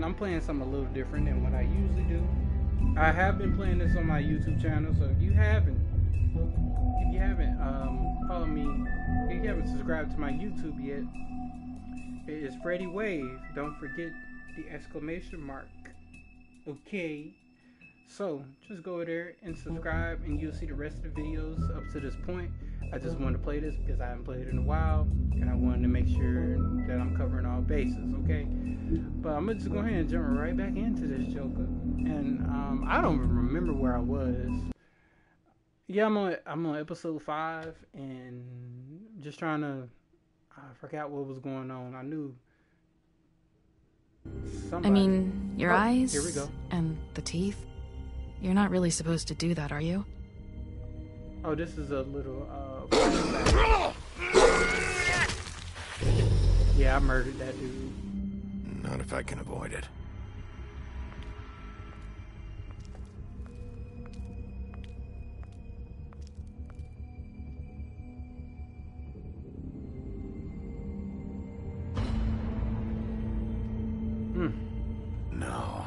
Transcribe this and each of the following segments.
again, I'm playing something a little different than what I usually do. I have been playing this on my YouTube channel, so if you haven't followed me, if you haven't subscribed to my YouTube yet, it is Freddy Wave. Don't forget the exclamation mark. Okay. So just go over there and subscribe, and you'll see the rest of the videos up to this point. I just wanted to play this because I haven't played it in a while, and I wanted to make sure that I'm covering all bases, okay? But I'm gonna just go ahead and jump right back into this Joker. And I don't even remember where I was. Yeah, I'm on episode 5, and just trying to. I forgot what was going on. I knew. Somebody. I mean, your eyes. Here we go. And the teeth. You're not really supposed to do that, are you? Oh, this is a little yeah, I murdered that dude. Not if I can avoid it. No.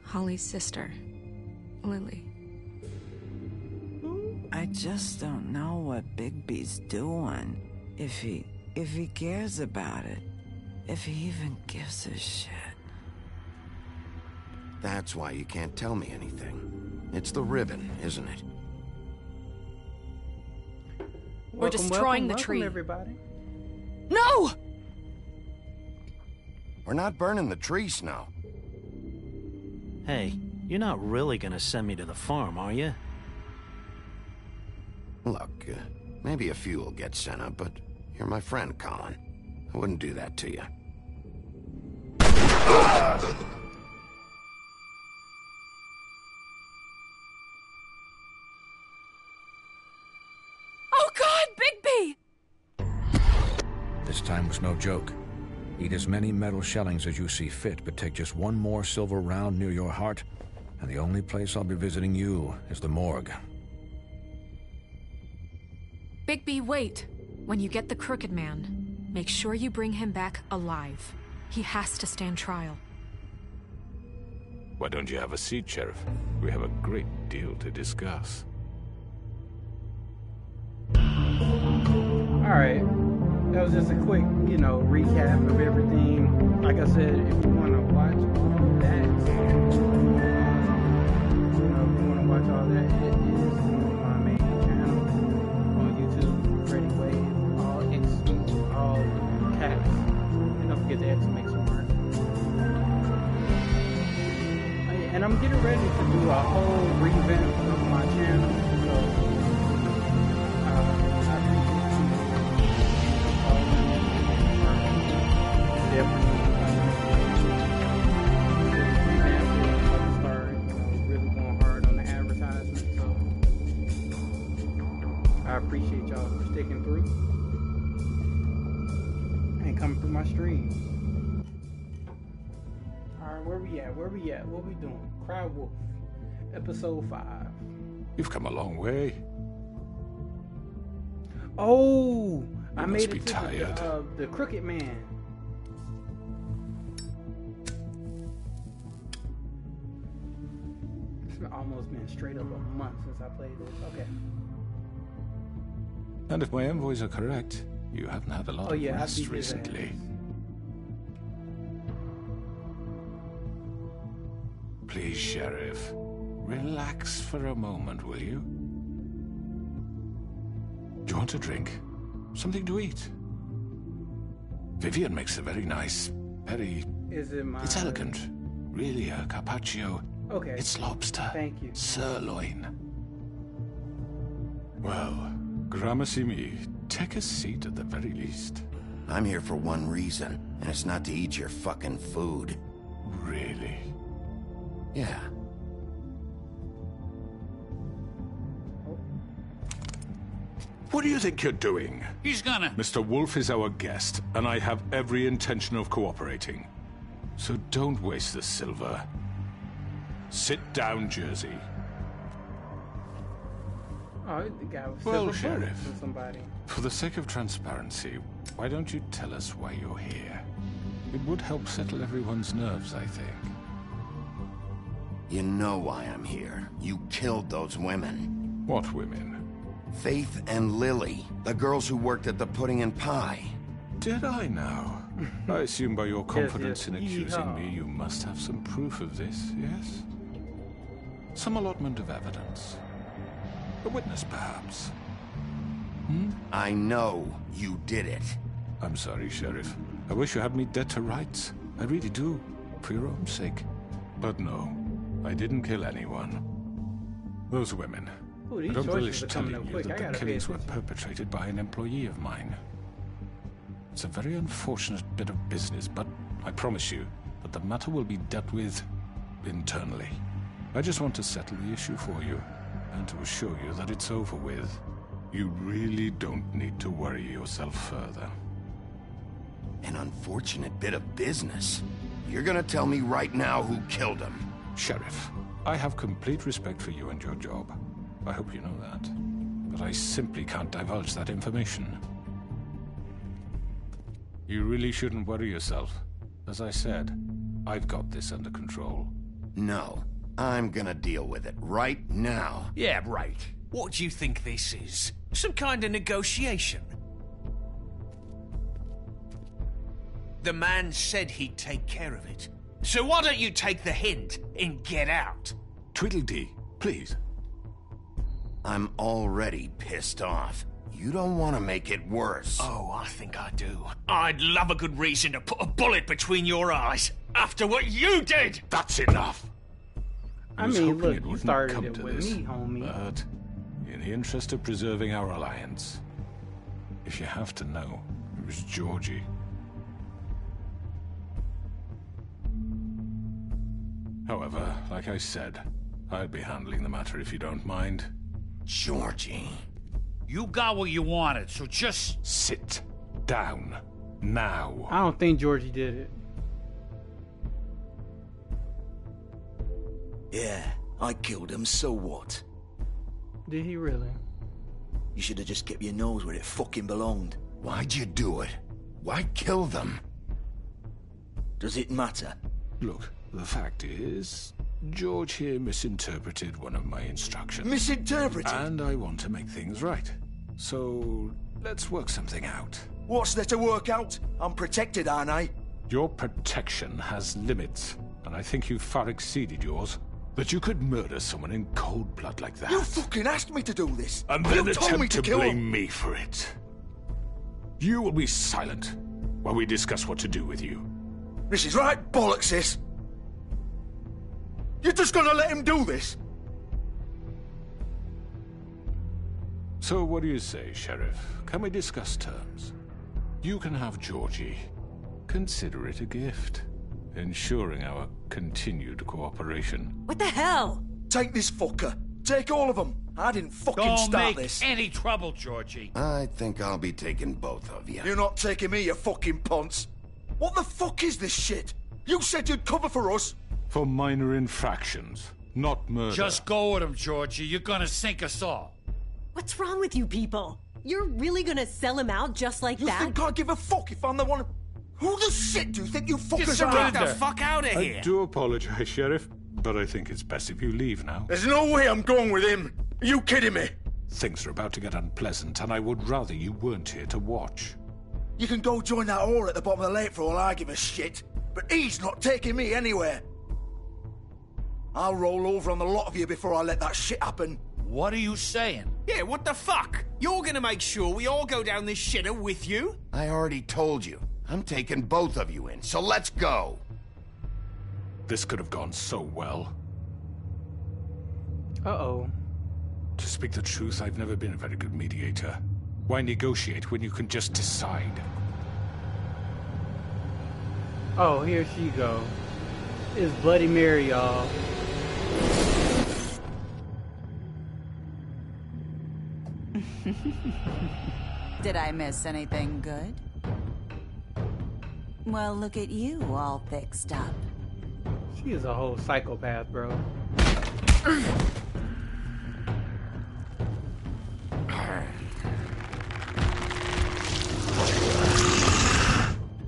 Holly's sister, Lily. I just don't know what Bigby's doing. If he cares about it. If he even gives a shit. That's why you can't tell me anything. It's the ribbon, isn't it? We're destroying the tree. Everybody. No! We're not burning the tree, Snow. Hey, you're not really gonna send me to the farm, are you? Look, maybe a few will get sent up, but you're my friend, Colin. I wouldn't do that to you. Oh God, Bigby! This time was no joke. Eat as many metal shellings as you see fit, but take just one more silver round near your heart, and the only place I'll be visiting you is the morgue. Bigby, wait. When you get the Crooked Man, make sure you bring him back alive. He has to stand trial. Why don't you have a seat, Sheriff? We have a great deal to discuss. Alright. That was just a quick, recap of everything. Like I said, if you want to watch all that, it is on my main channel on YouTube, Freddy Wave, all caps. And don't forget the exclamation mark. And I'm getting ready to do a whole revamp of my channel, so I appreciate y'all for sticking through and coming through my stream. Alright, where we at? What we doing? Cry Wolf, episode 5. You've come a long way. Oh, I made it tired. to the Crooked Man. It's almost been straight up a month since I played this. Okay. And if my envoys are correct, you haven't had a lot of rest recently. Please, Sheriff, relax for a moment, will you? Do you want a drink? Something to eat? Vivian makes a very nice, It's elegant. Really, a carpaccio. Okay. It's lobster. Thank you. Sirloin. Well, Gramercy me, take a seat at the very least. I'm here for one reason, and it's not to eat your fucking food. Really? Yeah. What do you think you're doing? He's gonna... Mr. Wolf is our guest, and I have every intention of cooperating. So don't waste the silver. Sit down, Jersey. Oh, the guy was Well, Sheriff, somebody. for the sake of transparency, why don't you tell us why you're here? It would help settle everyone's nerves, I think. You know why I'm here. You killed those women. What women? Faith and Lily, the girls who worked at the Pudding and Pie. Did I now? I assume by your confidence in accusing Yeehaw. me, you must have some proof of this, yes? Some allotment of evidence. A witness, perhaps? I know you did it. I'm sorry, Sheriff. I wish you had me dead to rights. I really do, for your own sake. But no, I didn't kill anyone. Those women. Ooh, I these don't choices relish are telling coming up you quick. I that the gotta pay killings were attention. perpetrated by an employee of mine. It's a very unfortunate bit of business, but I promise you that the matter will be dealt with internally. I just want to settle the issue for you, and to assure you that it's over with. You really don't need to worry yourself further. An unfortunate bit of business. You're gonna tell me right now who killed him. Sheriff, I have complete respect for you and your job. I hope you know that. But I simply can't divulge that information. You really shouldn't worry yourself. As I said, I've got this under control. No, I'm gonna deal with it right now. Yeah, right. What do you think this is? Some kind of negotiation? The man said he'd take care of it. So why don't you take the hint and get out? Tweedledee, please. I'm already pissed off. You don't want to make it worse. Oh, I think I do. I'd love a good reason to put a bullet between your eyes after what you did! That's enough! I was mean, hoping look, it you wouldn't started come it to with this, me, homie. But in the interest of preserving our alliance, if you have to know, it was Georgie. However, like I said, I'll be handling the matter if you don't mind. Georgie. You got what you wanted, so just... Sit down. Now. I don't think Georgie did it. Yeah, I killed him, so what? Did he really? You should have just kept your nose where it fucking belonged. Why'd you do it? Why kill them? Does it matter? Look, the fact is, George here misinterpreted one of my instructions. Misinterpreted? And I want to make things right. So, let's work something out. What's there to work out? I'm protected, aren't I? Your protection has limits, and I think you've far exceeded yours. That you could murder someone in cold blood like that. You fucking asked me to do this! And You then told me attempt to to kill blame him. me for it. You will be silent while we discuss what to do with you. This is right bollocks, sis! You're just gonna let him do this? So what do you say, Sheriff? Can we discuss terms? You can have Georgie. Consider it a gift, ensuring our continued cooperation. What the hell? Take this fucker. Take all of them. I didn't fucking Don't start make this. any trouble, Georgie. I think I'll be taking both of you. You're not taking me, you fucking ponce. What the fuck is this shit? You said you'd cover for us. For minor infractions, not murder. Just go with him, Georgie. You're gonna sink us all. What's wrong with you people? You're really gonna sell him out just like You that? think I give a fuck if I'm the one... Who the shit do you think you fuckers Get are? the fuck out of I here. do apologize, Sheriff, but I think it's best if you leave now. There's no way I'm going with him. Are you kidding me? Things are about to get unpleasant, and I would rather you weren't here to watch. You can go join that whore at the bottom of the lake for all I give a shit. But he's not taking me anywhere. I'll roll over on the lot of you before I let that shit happen. What are you saying? Yeah, what the fuck? You're gonna make sure we all go down this shitter with you? I already told you. I'm taking both of you in, so let's go. This could have gone so well. Uh-oh. To speak the truth, I've never been a very good mediator. Why negotiate when you can just decide? Oh, here she go. It's Bloody Mary, y'all. Did I miss anything good? Well, look at you, all fixed up. She is a whole psychopath, bro.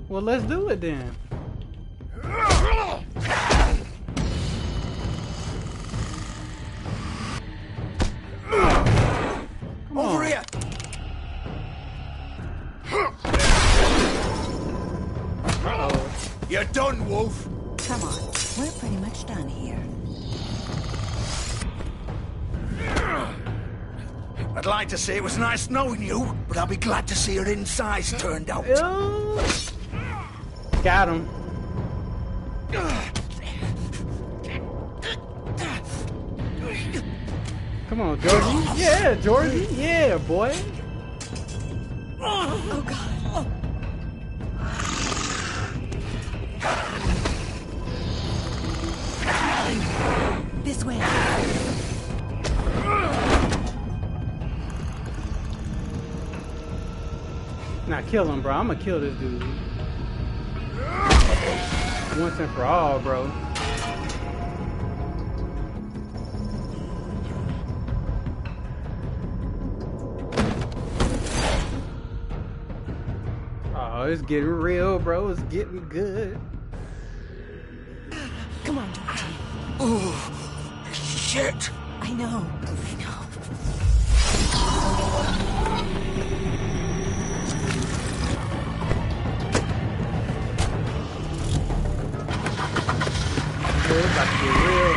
Well, let's do it then. Over here! Uh-oh. You're done, Wolf. Come on, we're pretty much done here. I'd like to say it was nice knowing you, but I'll be glad to see your insides turned out. Ew. Got him. Come on, Georgie. Yeah, Georgie. Yeah, boy. Oh, God. This way. Now kill him, bro. I'm gonna kill this dude. Once and for all, bro. Oh, it's getting real, bro. It's getting good. Come on, Georgie. Oh, shit. I know. It's about to get real.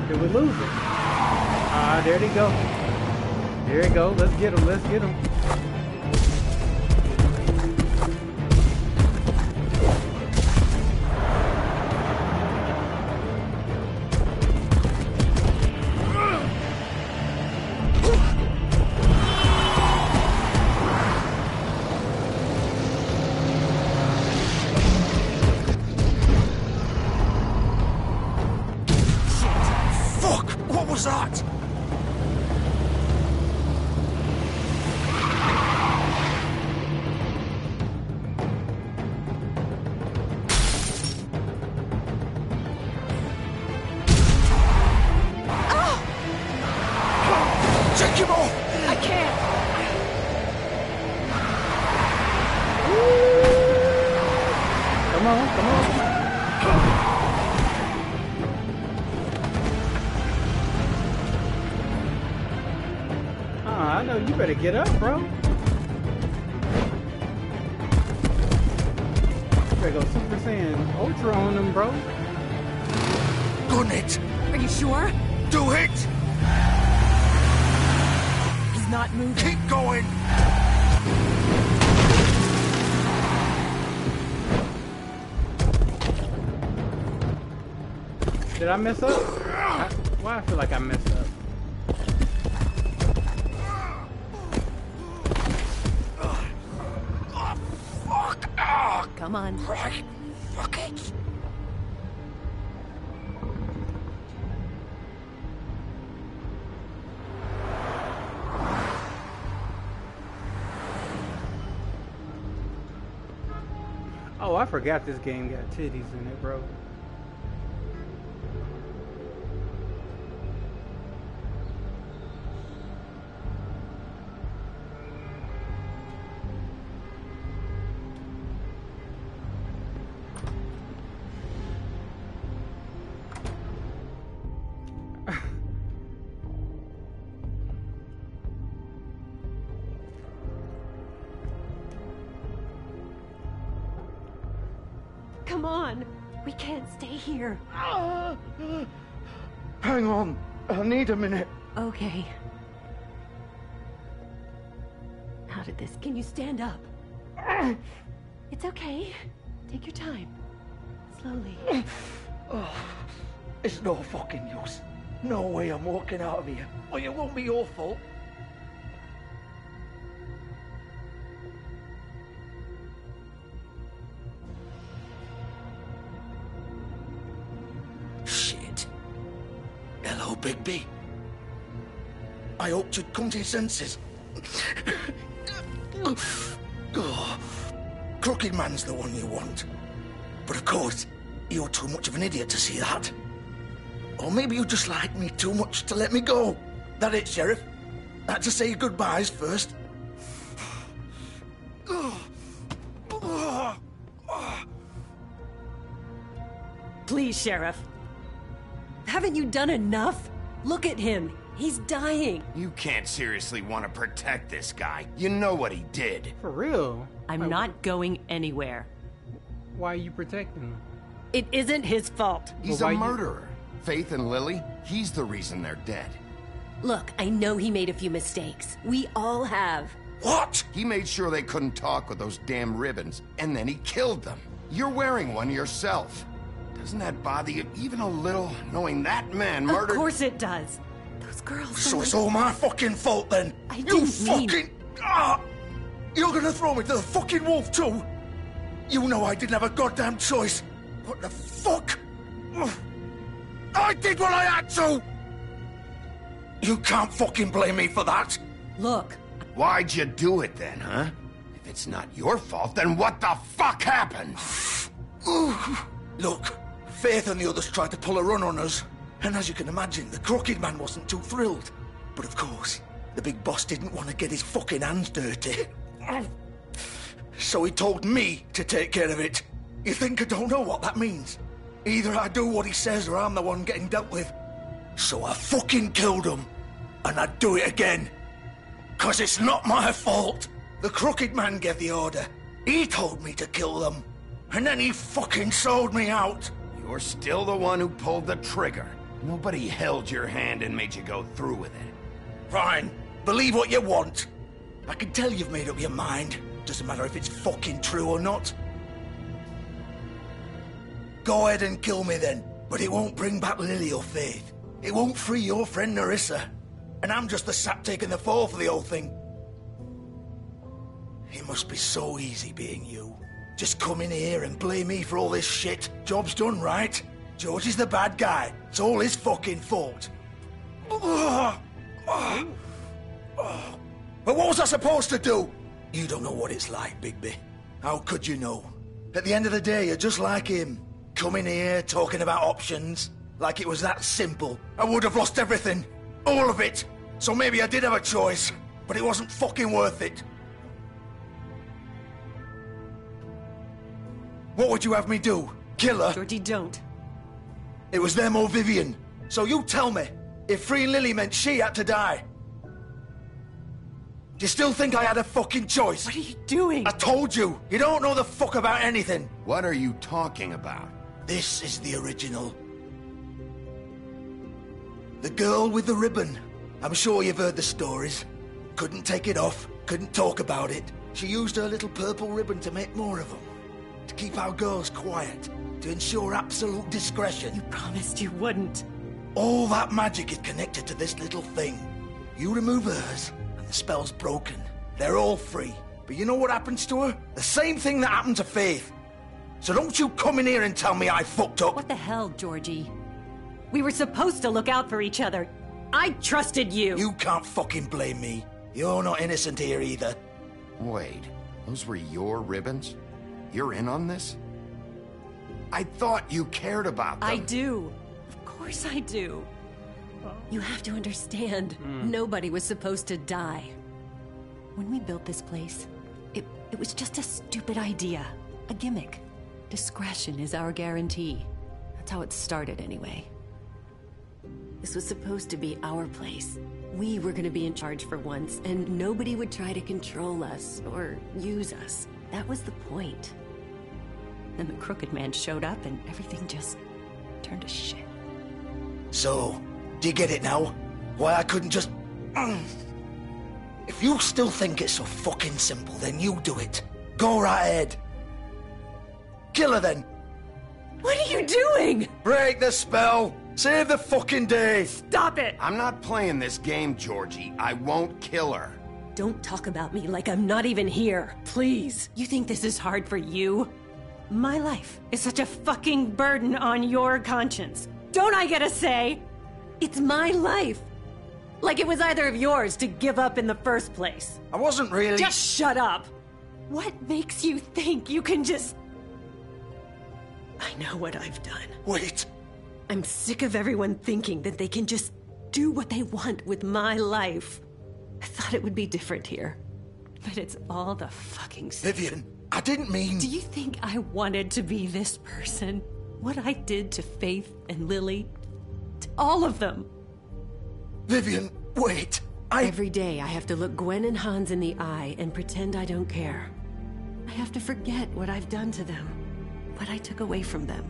Did we lose it? Ah, there they go. There you go. Let's get him. Let's get him. that? Take him off! I can't! Come on, come on. I know you better get up, bro. You better go Super Saiyan Ultra on them, bro. Gun it! Are you sure? Do it! He's not moving. Keep going! Did I mess up? Why I feel like I messed up? Come on. Right. Fuck it. Oh, I forgot this game got titties in it, bro. Come on. We can't stay here. Hey, Hang on. I need a minute. Okay. How did this? Can you stand up? It's okay. Take your time. Slowly. Oh, it's no fucking use. No way I'm walking out of here. Well, it won't be your fault. Shit. Hello, Bigby. I hoped you'd come to your senses. Oh, Crooked Man's the one you want. But of course, you're too much of an idiot to see that. Or maybe you just like me too much to let me go. That it, Sheriff? I had to say your goodbyes first. Please, Sheriff. Haven't you done enough? Look at him. He's dying. You can't seriously want to protect this guy. You know what he did. For real? I'm not going anywhere. Why are you protecting him? It isn't his fault. He's a murderer. Faith and Lily, he's the reason they're dead. Look, I know he made a few mistakes. We all have. What? He made sure they couldn't talk with those damn ribbons, and then he killed them. You're wearing one yourself. Doesn't that bother you even a little, knowing that man murdered... Of course it does. Those girls... So it's all my fucking fault then? I didn't mean... You're gonna throw me to the fucking wolf too? You know I didn't have a goddamn choice. What the fuck? I did what I had to! You can't fucking blame me for that. Look. Why'd you do it then, huh? If it's not your fault, then what the fuck happened? Look, Faith and the others tried to pull a run on us. And as you can imagine, the Crooked Man wasn't too thrilled. But of course, the big boss didn't want to get his fucking hands dirty. So he told me to take care of it. You think I don't know what that means? Either I do what he says or I'm the one getting dealt with. So I fucking killed him. And I'd do it again. 'Cause it's not my fault. The Crooked Man gave the order. He told me to kill them. And then he fucking sold me out. You're still the one who pulled the trigger. Nobody held your hand and made you go through with it. Fine. Believe what you want. I can tell you've made up your mind. Doesn't matter if it's fucking true or not. Go ahead and kill me then. But it won't bring back Lily or Faith. It won't free your friend Nerissa. And I'm just the sap taking the fall for the whole thing. It must be so easy being you. Just come in here and blame me for all this shit. Job's done, right? George is the bad guy. It's all his fucking fault. But what was I supposed to do? You don't know what it's like, Bigby. How could you know? At the end of the day, you're just like him. Coming here, talking about options. Like it was that simple. I would have lost everything. All of it. So maybe I did have a choice. But it wasn't fucking worth it. What would you have me do? Kill her? Georgie, don't. It was them or Vivian. So you tell me, if freeing Lily meant she had to die. Do you still think I had a fucking choice? What are you doing? I told you, you don't know the fuck about anything. What are you talking about? This is the original. The girl with the ribbon. I'm sure you've heard the stories. Couldn't take it off, couldn't talk about it. She used her little purple ribbon to make more of them. To keep our girls quiet. To ensure absolute discretion. You promised you wouldn't. All that magic is connected to this little thing. You remove hers, and the spell's broken. They're all free. But you know what happens to her? The same thing that happened to Faith. So don't you come in here and tell me I fucked up. What the hell, Georgie? We were supposed to look out for each other. I trusted you. You can't fucking blame me. You're not innocent here either. Wait, those were your ribbons? You're in on this? I thought you cared about them. I do. Of course I do. You have to understand, nobody was supposed to die. When we built this place, it was just a stupid idea. A gimmick. Discretion is our guarantee. That's how it started anyway. This was supposed to be our place. We were gonna be in charge for once, and nobody would try to control us or use us. That was the point. Then the Crooked Man showed up and everything just turned to shit. So, Do you get it now? Why I couldn't just... If you still think it's so fucking simple, then you do it. Go right ahead. Kill her then. What are you doing? Break the spell. Save the fucking day. Stop it. I'm not playing this game, Georgie. I won't kill her. Don't talk about me like I'm not even here. Please. You think this is hard for you? My life is such a fucking burden on your conscience. Don't I get a say? It's my life. Like it was either of yours to give up in the first place. I wasn't really... Just shut up. What makes you think you can just... I know what I've done. Wait. I'm sick of everyone thinking that they can just do what they want with my life. I thought it would be different here. But it's all the fucking same. Vivian, I didn't mean... Do you think I wanted to be this person? What I did to Faith and Lily? To all of them? Vivian, wait. Every day I have to look Gwen and Hans in the eye and pretend I don't care. I have to forget what I've done to them. What I took away from them.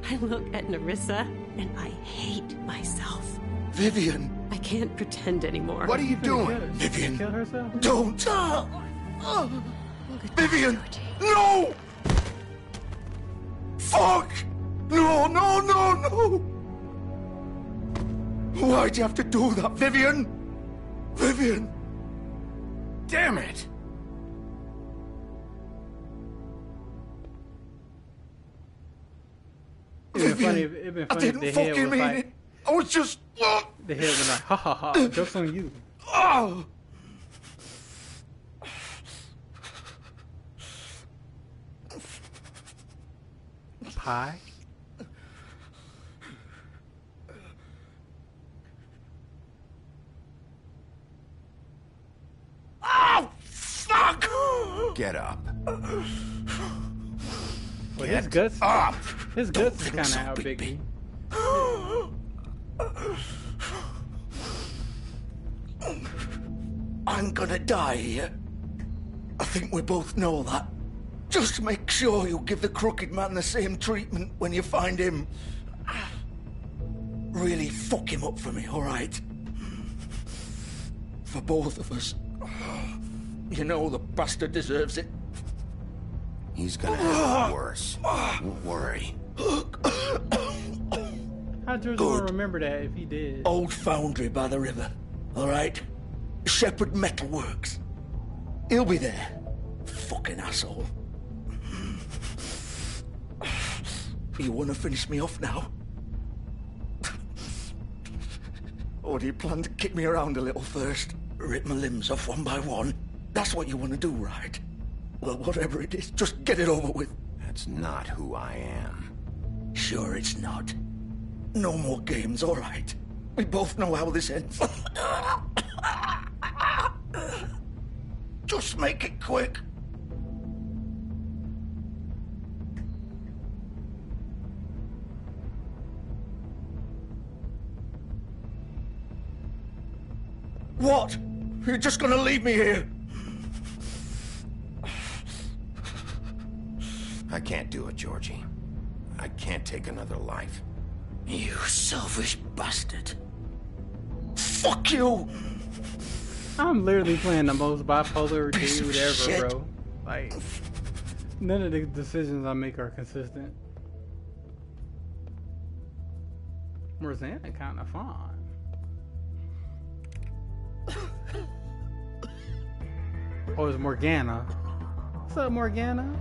I look at Nerissa and I hate myself. Vivian. I can't pretend anymore. What are you doing? Vivian, Kill herself? don't. Vivian, no! Fuck! No, no, no, no! Why'd you have to do that, Vivian? Vivian! Damn it! It'd been funny I if didn't the head fucking was mean like, it. I was just... The head was like, ha ha ha, joke's on you. Oh! Pie? Oh, fuck! Get up. Well, his guts. Up! His guts is kind of out, Biggie. I'm gonna die here. I think we both know that. Just make sure you give the Crooked Man the same treatment when you find him. Really fuck him up for me, all right? For both of us. You know the bastard deserves it. He's gonna have it worse. Don't worry. How'd George want to remember that if he did? Old foundry by the river, all right? Shepherd Metalworks. He'll be there. Fucking asshole. You want to finish me off now? Or do you plan to kick me around a little first? Rip my limbs off one by one? That's what you want to do, right? Well, whatever it is, just get it over with. That's not who I am. Sure it's not. No more games, all right? We both know how this ends. Just make it quick. What? You're just gonna leave me here? I can't do it, Georgie. I can't take another life. You selfish bastard. Fuck you! I'm literally playing the most bipolar Piece of dude ever, shit. bro. Like, none of the decisions I make are consistent. Rosanna kind of fun. Oh, it's Morgana. What's up, Morgana?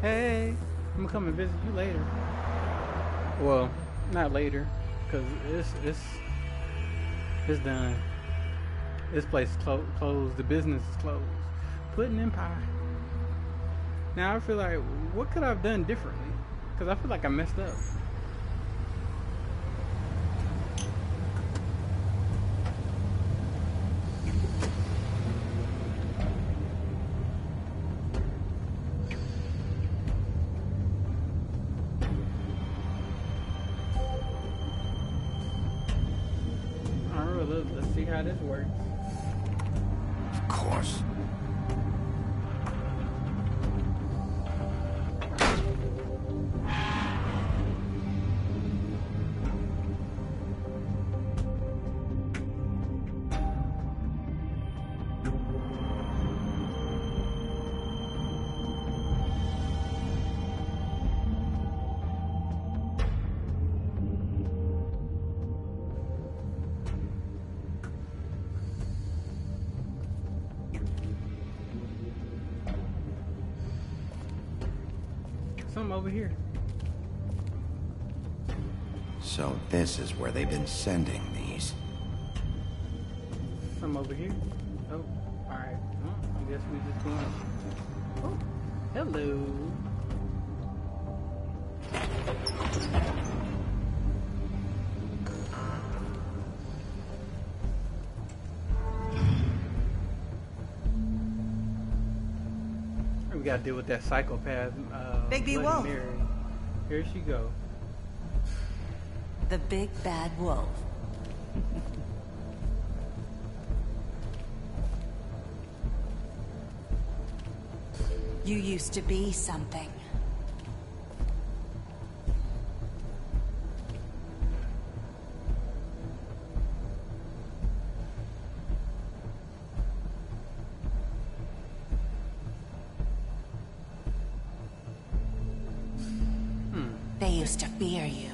Hey, I'm gonna come and visit you later. Well, not later, cause it's done. This place is closed. The business is closed. Pudding and pie. Now I feel like, what could I have done differently? Cause I feel like I messed up. Let's see how this works. Of course. over here. So this is where they've been sending these. Some over here. Oh, alright. Well, I guess we just going. Oh, hello. We gotta deal with that psychopath. Bigby Bloody Wolf. Mary. Here she go. The big bad wolf. You used to be something. They used to fear you.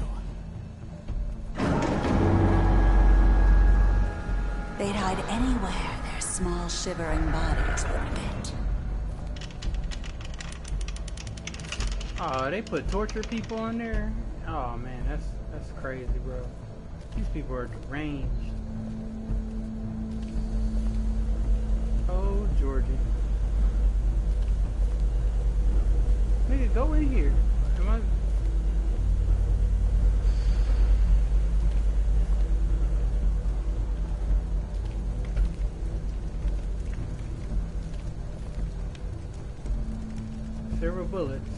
They'd hide anywhere their small shivering bodies would fit. Oh, they put torture people in there? Oh man, that's crazy, bro. These people are deranged. Oh, Georgie. Nigga, go in here. Am I... Several bullets.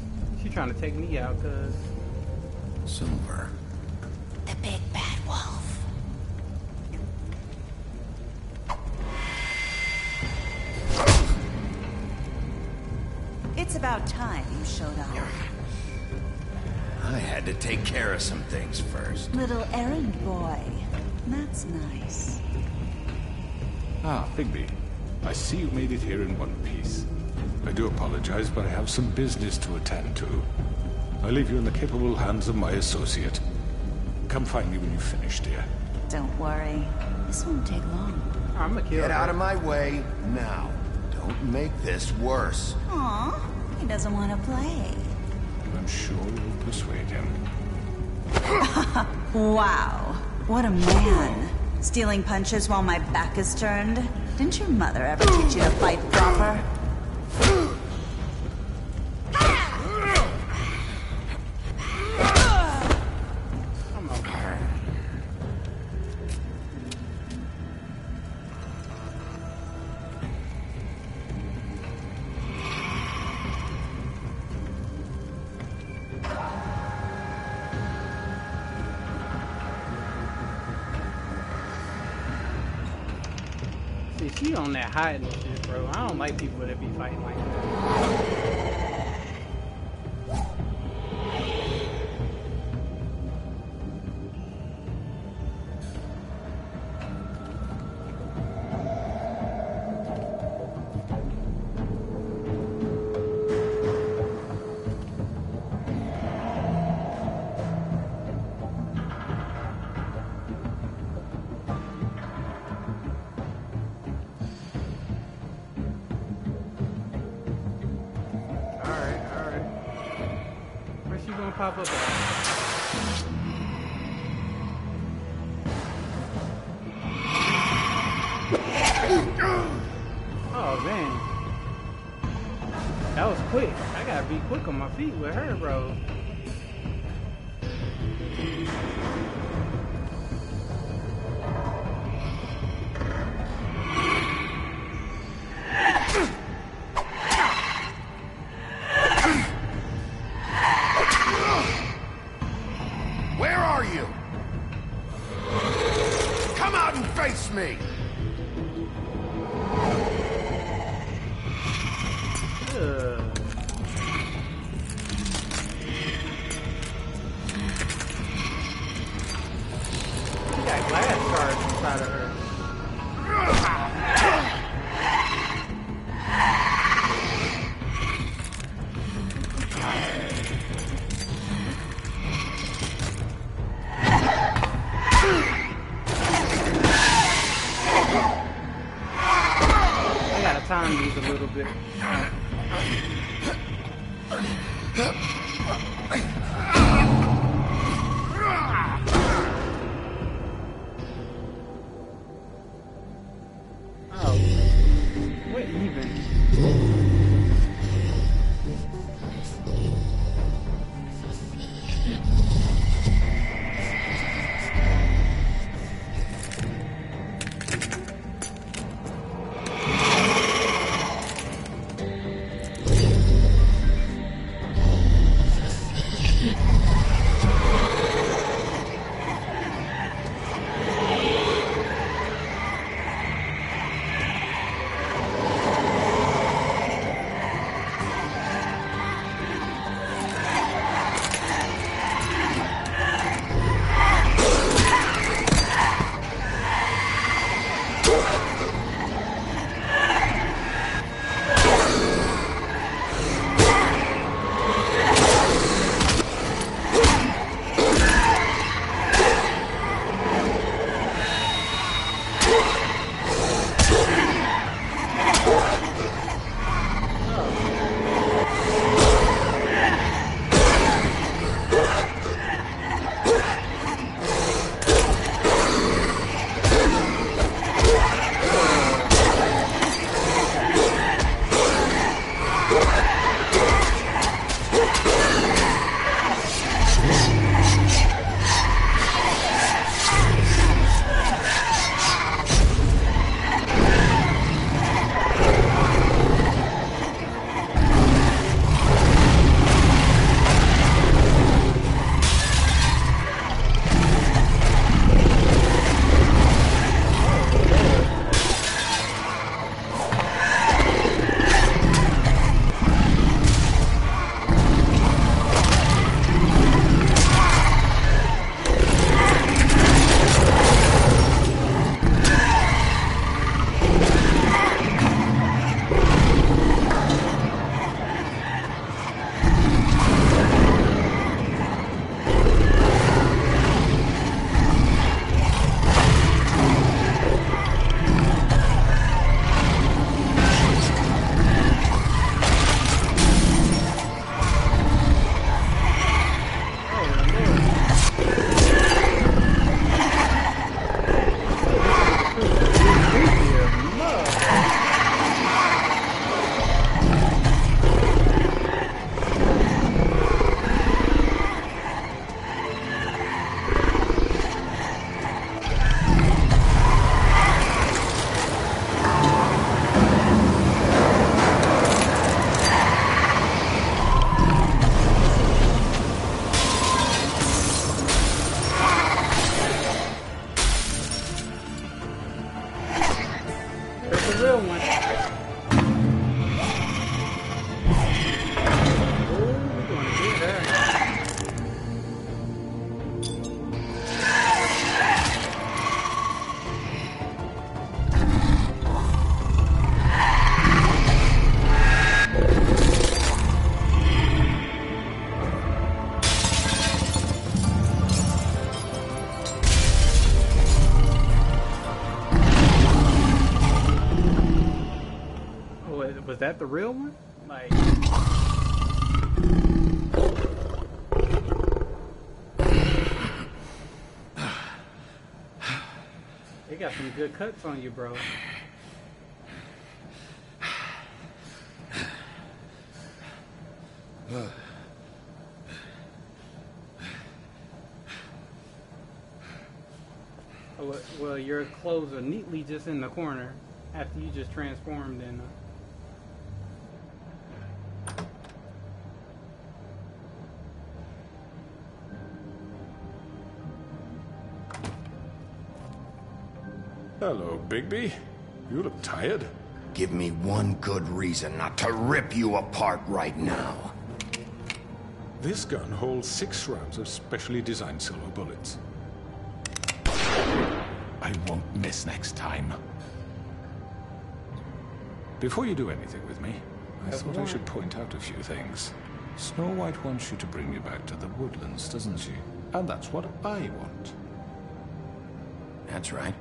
She trying to take me out, cuz. Silver. The big bad wolf. It's about time you showed up. I had to take care of some things first. Little errand boy. That's nice. Ah, Bigby. I see you made it here in one piece. I do apologize, but I have some business to attend to. I leave you in the capable hands of my associate. Come find me when you've finished, dear. Don't worry. This won't take long. I'm gonna kill Get her. out of my way now. Don't make this worse. Aw, he doesn't want to play. I'm sure you'll persuade him. Wow, what a man. Stealing punches while my back is turned? Didn't your mother ever teach you to fight proper? See, she on that hiding shit, bro. I don't like people that be fighting like that. Pop up. Oh man, that was quick. I gotta be quick on my feet with her, bro. Me. She got glass shards inside of her. Time these a little bit. Was that the real one? Like... They got some good cuts on you, bro. Well, your clothes are neatly just in the corner after you just transformed in. Hello, Bigby. You look tired. Give me one good reason not to rip you apart right now. This gun holds 6 rounds of specially designed silver bullets. I won't miss next time. Before you do anything with me, I thought I should point out a few things. Snow White wants you to bring me back to the woodlands, doesn't she? And that's what I want. That's right.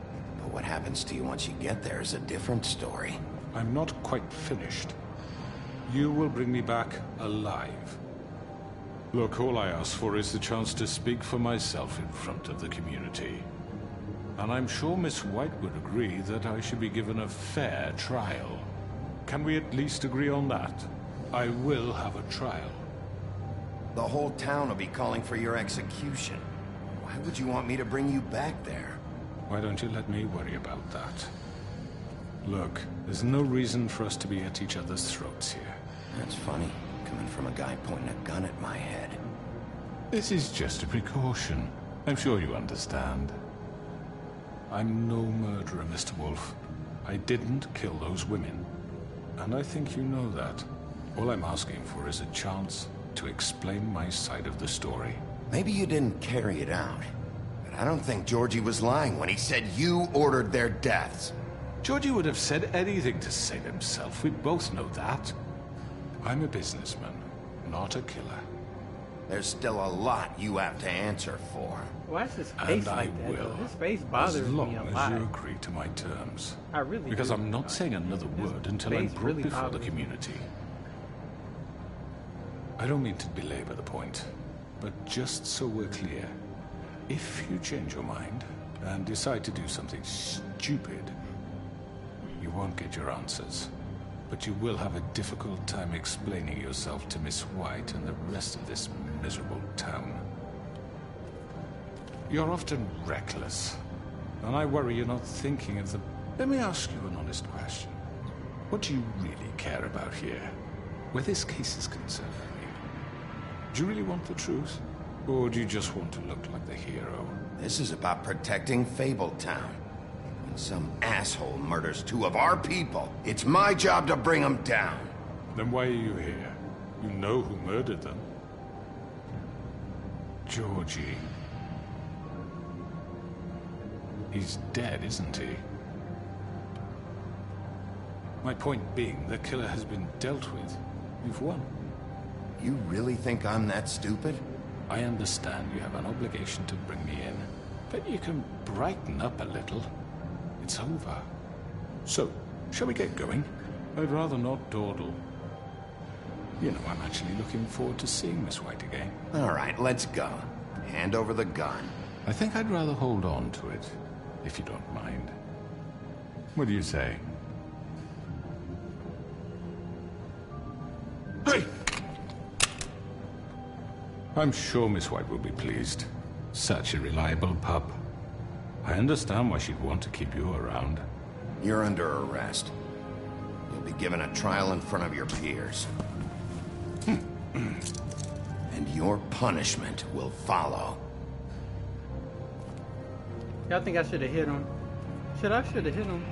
But what happens to you once you get there is a different story. I'm not quite finished. You will bring me back alive. Look, all I ask for is the chance to speak for myself in front of the community. And I'm sure Miss White would agree that I should be given a fair trial. Can we at least agree on that? I will have a trial. The whole town will be calling for your execution. Why would you want me to bring you back there? Why don't you let me worry about that? Look, there's no reason for us to be at each other's throats here. That's funny, coming from a guy pointing a gun at my head. This is just a precaution. I'm sure you understand. I'm no murderer, Mr. Wolf. I didn't kill those women. And I think you know that. All I'm asking for is a chance to explain my side of the story. Maybe you didn't carry it out. But I don't think Georgie was lying when he said you ordered their deaths. Georgie would have said anything to save himself. We both know that. I'm a businessman, not a killer. There's still a lot you have to answer for. Why is his face like that? Will. His face bothers me a lot. As long as you agree to my terms. I really Because do. I'm not saying another word until I'm brought really before the bothers me. community. I don't mean to belabor the point, but just so we're clear, if you change your mind and decide to do something stupid, you won't get your answers. But you will have a difficult time explaining yourself to Miss White and the rest of this miserable town. You're often reckless, and I worry you're not thinking of the... Let me ask you an honest question. What do you really care about here? Where this case is concerned, I mean. Do you really want the truth? Or do you just want to look like the hero? This is about protecting Fabletown. When some asshole murders 2 of our people, it's my job to bring them down. Then why are you here? You know who murdered them. Georgie. He's dead, isn't he? My point being, the killer has been dealt with. You've won. You really think I'm that stupid? I understand you have an obligation to bring me in, but you can brighten up a little. It's over. So, shall we get going? I'd rather not dawdle. You know, I'm actually looking forward to seeing Miss White again. All right, let's go. Hand over the gun. I think I'd rather hold on to it, if you don't mind. What do you say? Hey! I'm sure Miss White will be pleased. Such a reliable pup. I understand why she'd want to keep you around. You're under arrest. You'll be given a trial in front of your peers. And your punishment will follow. Y'all think I should have hit him? Should have hit him.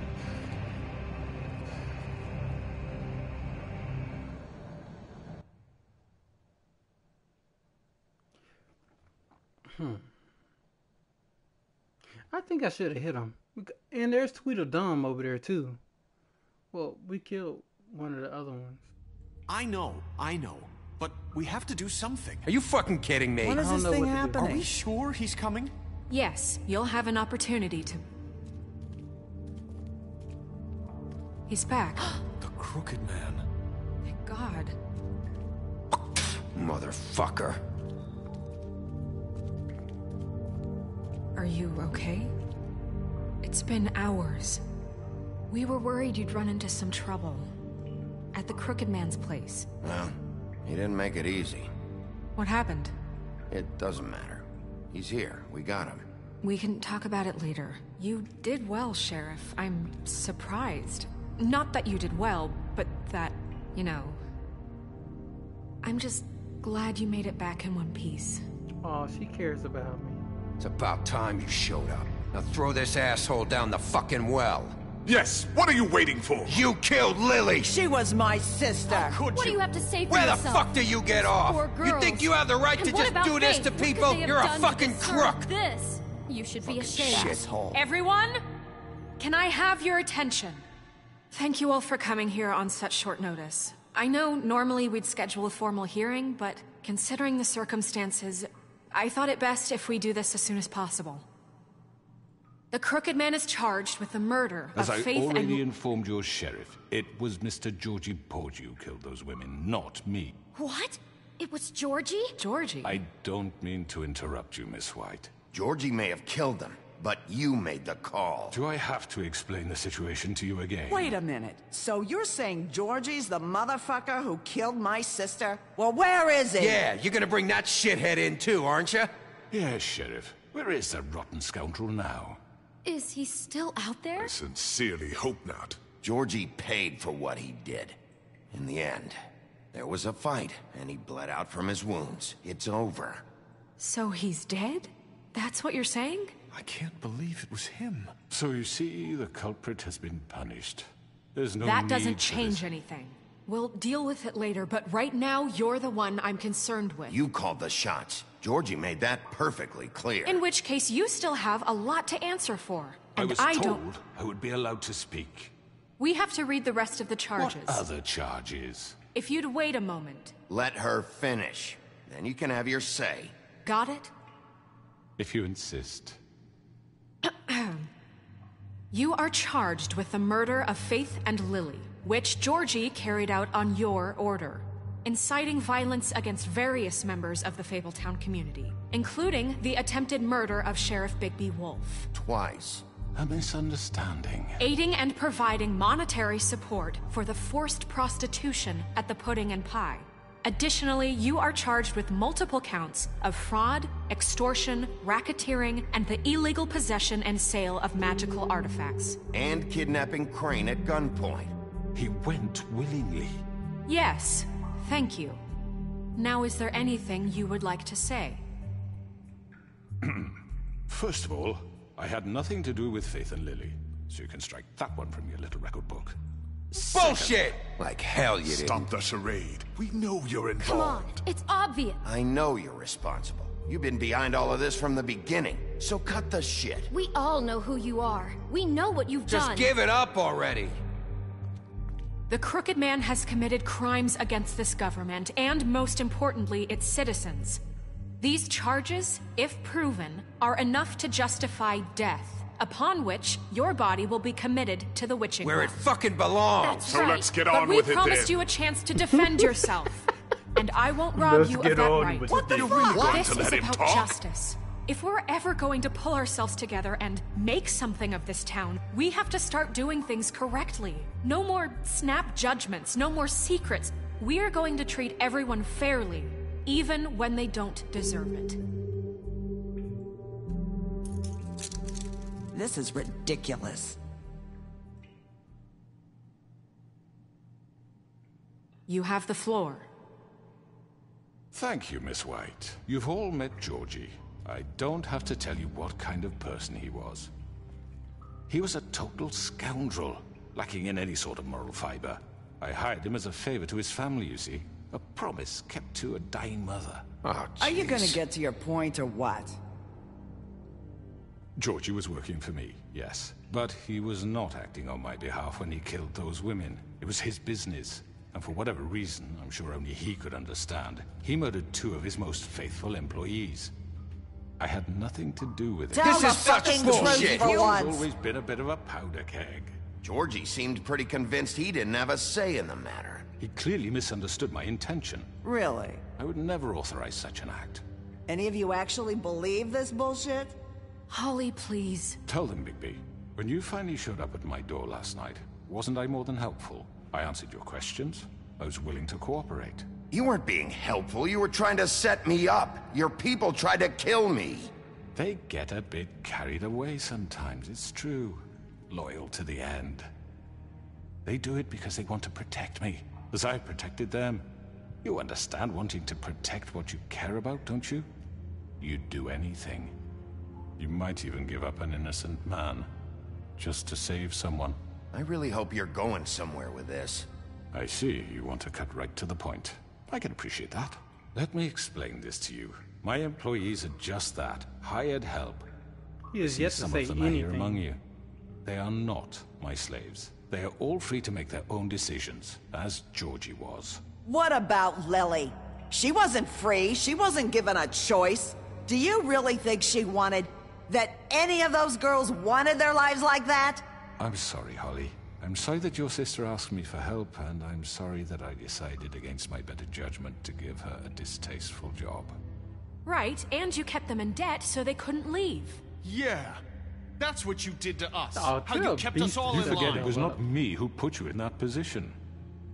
I think I should have hit him. And there's Tweedledum over there too. Well, we killed one of the other ones. I know. But we have to do something. Are you fucking kidding me? When is this thing happening? Are we sure he's coming? Yes, you'll have an opportunity to... He's back. The Crooked Man. God. Motherfucker. Are you okay? It's been hours. We were worried you'd run into some trouble. At the Crooked Man's place. Well, he didn't make it easy. What happened? It doesn't matter. He's here. We got him. We can talk about it later. You did well, Sheriff. I'm surprised. Not that you did well, but that, you know... I'm just glad you made it back in one piece. Oh, she cares about me. It's about time you showed up. Now throw this asshole down the fucking well. Yes, what are you waiting for? You killed Lily! She was my sister! What do you have to say for Where yourself? the fuck do you get off? You think you have the right to just do this to people? You're a fucking crook! This? You should be ashamed. Shithole. Everyone, can I have your attention? Thank you all for coming here on such short notice. I know normally we'd schedule a formal hearing, but considering the circumstances, I thought it best if we do this as soon as possible. The Crooked Man is charged with the murder of Faith and... As I already informed your sheriff, it was Mr. Georgie Porgy who killed those women, not me. What? It was Georgie? Georgie? I don't mean to interrupt you, Miss White. Georgie may have killed them, but you made the call. Do I have to explain the situation to you again? Wait a minute. So you're saying Georgie's the motherfucker who killed my sister? Well, where is he? Yeah, you're gonna bring that shithead in too, aren't you? Yes, Sheriff. Where is that rotten scoundrel now? Is he still out there? I sincerely hope not. Georgie paid for what he did. In the end, there was a fight, and he bled out from his wounds. It's over. So he's dead? That's what you're saying? I can't believe it was him. So you see, the culprit has been punished. There's no That need doesn't for change this. anything. We'll deal with it later, but right now, you're the one I'm concerned with. You called the shots. Georgie made that perfectly clear. In which case, you still have a lot to answer for. And I was don't... told I would be allowed to speak. We have to read the rest of the charges. What other charges? If you'd wait a moment. Let her finish. Then you can have your say. Got it? If you insist. You are charged with the murder of Faith and Lily, which Georgie carried out on your order, inciting violence against various members of the Fabletown community, including the attempted murder of Sheriff Bigby Wolf. Twice. A misunderstanding. Aiding and providing monetary support for the forced prostitution at the Pudding and Pie. Additionally, you are charged with multiple counts of fraud, extortion, racketeering, and the illegal possession and sale of magical artifacts. And kidnapping Crane at gunpoint. He went willingly. Yes, thank you. Now, is there anything you would like to say? First of all, I had nothing to do with Faith and Lily, so you can strike that one from your little record book. Bullshit! Like hell you didn't. Stop the charade. We know you're involved. Come on, it's obvious. I know you're responsible. You've been behind all of this from the beginning, so cut the shit. We all know who you are. We know what you've done. Just give it up already. The Crooked Man has committed crimes against this government, and most importantly, its citizens. These charges, if proven, are enough to justify death, upon which your body will be committed to the witching Where well. it fucking belongs. That's So right. let's get but on we with it promised then. you a chance to defend yourself. And I won't rob Let's you get of that on right. with What it the then. fuck? Going This to is let him about talk? justice. If we're ever going to pull ourselves together and make something of this town, we have to start doing things correctly. No more snap judgments, no more secrets. We are going to treat everyone fairly, even when they don't deserve it. This is ridiculous. You have the floor. Thank you, Miss White. You've all met Georgie. I don't have to tell you what kind of person he was. He was a total scoundrel, lacking in any sort of moral fiber. I hired him as a favor to his family, you see. A promise kept to a dying mother. Oh, Are you gonna jeez. get to your point or what? Georgie was working for me, yes. But he was not acting on my behalf when he killed those women. It was his business. And for whatever reason, I'm sure only he could understand, he murdered 2 of his most faithful employees. I had nothing to do with it. Tell the is such fucking bullshit. truth for He's once. always been a bit of a powder keg. Georgie seemed pretty convinced he didn't have a say in the matter. He clearly misunderstood my intention. Really? I would never authorize such an act. Any of you actually believe this bullshit? Holly, please. Tell them, Bigby. When you finally showed up at my door last night, wasn't I more than helpful? I answered your questions. I was willing to cooperate. You weren't being helpful. You were trying to set me up. Your people tried to kill me. They get a bit carried away sometimes, it's true. Loyal to the end. They do it because they want to protect me, as I protected them. You understand wanting to protect what you care about, don't you? You'd do anything. You might even give up an innocent man, just to save someone. I really hope you're going somewhere with this. I see, you want to cut right to the point. I can appreciate that. Let me explain this to you. My employees are just that, hired help. He is yet to Some say of them are here anything. among you. They are not my slaves. They are all free to make their own decisions, as Georgie was. What about Lily? She wasn't free. She wasn't given a choice. Do you really think she wanted... that any of those girls wanted their lives like that? I'm sorry, Holly. I'm sorry that your sister asked me for help, and I'm sorry that I decided against my better judgment to give her a distasteful job. Right, and you kept them in debt so they couldn't leave. Yeah, that's what you did to us. Oh, How you kept us all You in forget line. it was not me who put you in that position.